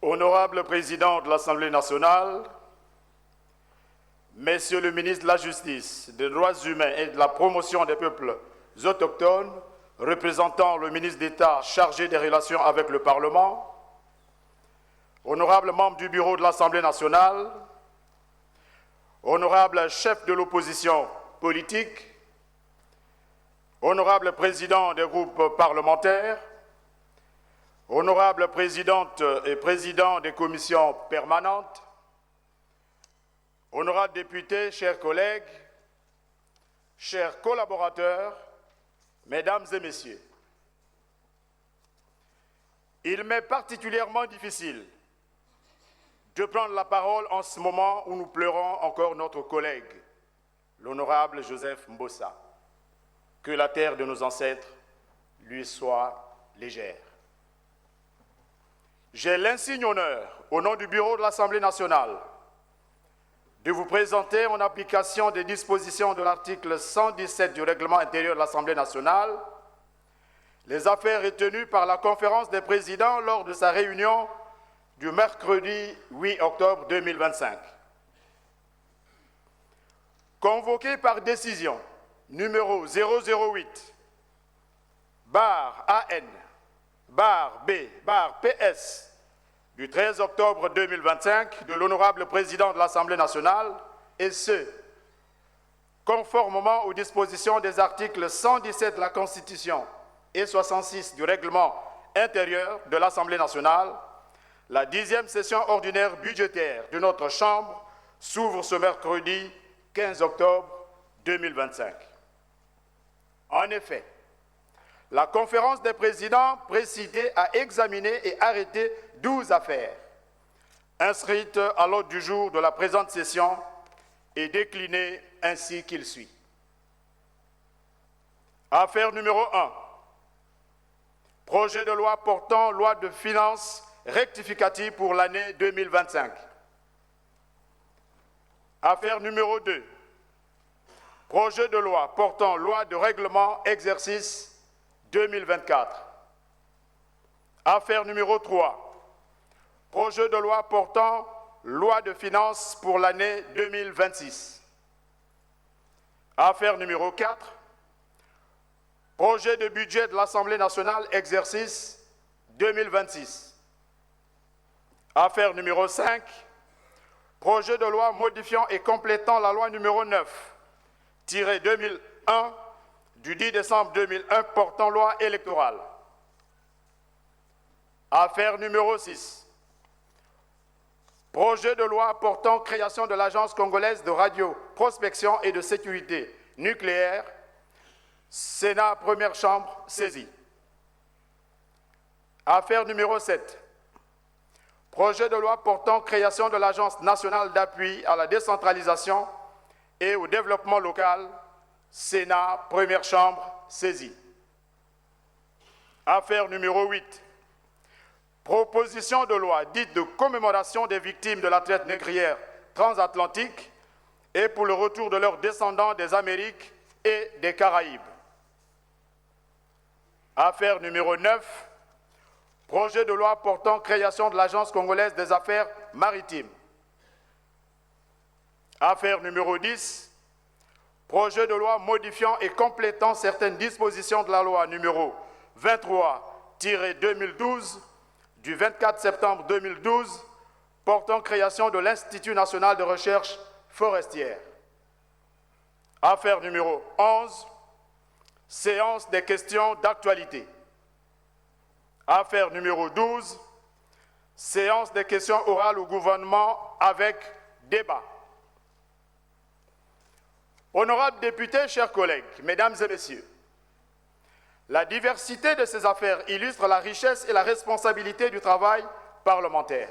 Honorable Président de l'Assemblée nationale, Messieurs le ministre de la Justice, des Droits humains et de la promotion des peuples autochtones, représentant le ministre d'État chargé des relations avec le Parlement, honorables membres du bureau de l'Assemblée nationale, honorables chefs de l'opposition politique, honorables présidents des groupes parlementaires, honorables présidentes et présidents des commissions permanentes, honorables députés, chers collègues, chers collaborateurs, mesdames et messieurs, il m'est particulièrement difficile de prendre la parole en ce moment où nous pleurons encore notre collègue, l'honorable Joseph Mbossa. Que la terre de nos ancêtres lui soit légère. J'ai l'insigne honneur, au nom du bureau de l'Assemblée nationale, de vous présenter en application des dispositions de l'article 117 du règlement intérieur de l'Assemblée nationale les affaires retenues par la conférence des présidents lors de sa réunion du mercredi 8 octobre 2025. Convoqué par décision numéro 008 AN B PS du 13 octobre 2025 de l'honorable président de l'Assemblée nationale, et ce, conformément aux dispositions des articles 117 de la Constitution et 66 du règlement intérieur de l'Assemblée nationale, la 10e session ordinaire budgétaire de notre Chambre s'ouvre ce mercredi 15 octobre 2025. En effet, la conférence des présidents précitée a examiné et arrêté 12 affaires inscrites à l'ordre du jour de la présente session et déclinées ainsi qu'il suit. Affaire numéro 1. Projet de loi portant loi de finances rectificative pour l'année 2025. Affaire numéro 2. Projet de loi portant loi de règlement exercice 2024. Affaire numéro 3. Projet de loi portant loi de finances pour l'année 2026. Affaire numéro 4. Projet de budget de l'Assemblée nationale exercice 2026. Affaire numéro 5. Projet de loi modifiant et complétant la loi numéro 9-2001 du 10 décembre 2001 portant loi électorale. Affaire numéro 6. Projet de loi portant création de l'Agence congolaise de radio, prospection et de sécurité nucléaire. Sénat, première chambre, saisie. Affaire numéro 7. Projet de loi portant création de l'Agence nationale d'appui à la décentralisation et au développement local. Sénat, première chambre, saisie. Affaire numéro 8. Proposition de loi dite de commémoration des victimes de la traite négrière transatlantique et pour le retour de leurs descendants des Amériques et des Caraïbes. Affaire numéro 9. Projet de loi portant création de l'Agence congolaise des affaires maritimes. Affaire numéro 10. Projet de loi modifiant et complétant certaines dispositions de la loi numéro 23-2012 du 24 septembre 2012 portant création de l'Institut national de recherche forestière. Affaire numéro 11. Séance des questions d'actualité. Affaire numéro 12. Séance des questions orales au gouvernement avec débat. Honorables députés, chers collègues, mesdames et messieurs, la diversité de ces affaires illustre la richesse et la responsabilité du travail parlementaire.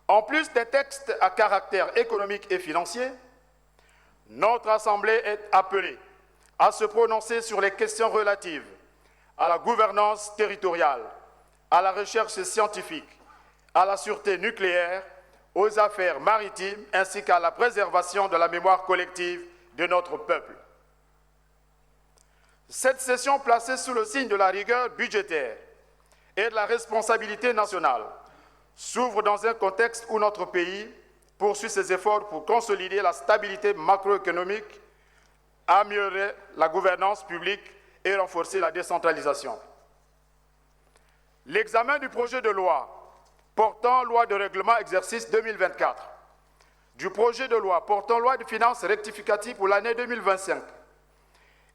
En plus des textes à caractère économique et financier, notre Assemblée est appelée à se prononcer sur les questions relatives à la gouvernance territoriale, à la recherche scientifique, à la sûreté nucléaire, aux affaires maritimes ainsi qu'à la préservation de la mémoire collective de notre peuple. Cette session placée sous le signe de la rigueur budgétaire et de la responsabilité nationale s'ouvre dans un contexte où notre pays poursuit ses efforts pour consolider la stabilité macroéconomique, améliorer la gouvernance publique et renforcer la décentralisation. L'examen du projet de loi portant loi de règlement exercice 2024, du projet de loi portant loi de finances rectificative pour l'année 2025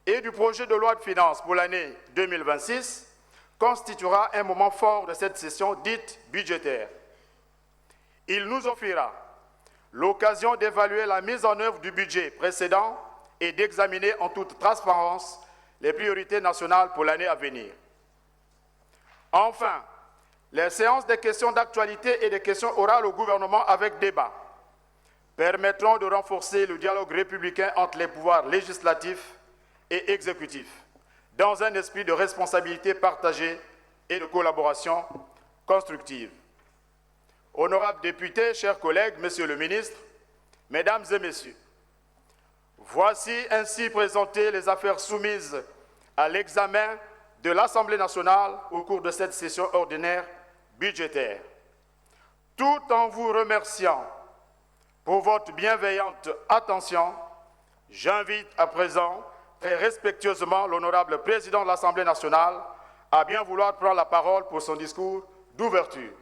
et du projet de loi de finances pour l'année 2026 constituera un moment fort de cette session dite budgétaire. Il nous offrira l'occasion d'évaluer la mise en œuvre du budget précédent et d'examiner en toute transparence les priorités nationales pour l'année à venir. Enfin, les séances des questions d'actualité et des questions orales au gouvernement avec débat permettront de renforcer le dialogue républicain entre les pouvoirs législatifs et exécutifs, dans un esprit de responsabilité partagée et de collaboration constructive. Honorables députés, chers collègues, Monsieur le ministre, Mesdames et Messieurs, voici ainsi présentées les affaires soumises à l'examen de l'Assemblée nationale au cours de cette session ordinaire budgétaire. Tout en vous remerciant pour votre bienveillante attention, j'invite à présent très respectueusement l'honorable président de l'Assemblée nationale à bien vouloir prendre la parole pour son discours d'ouverture.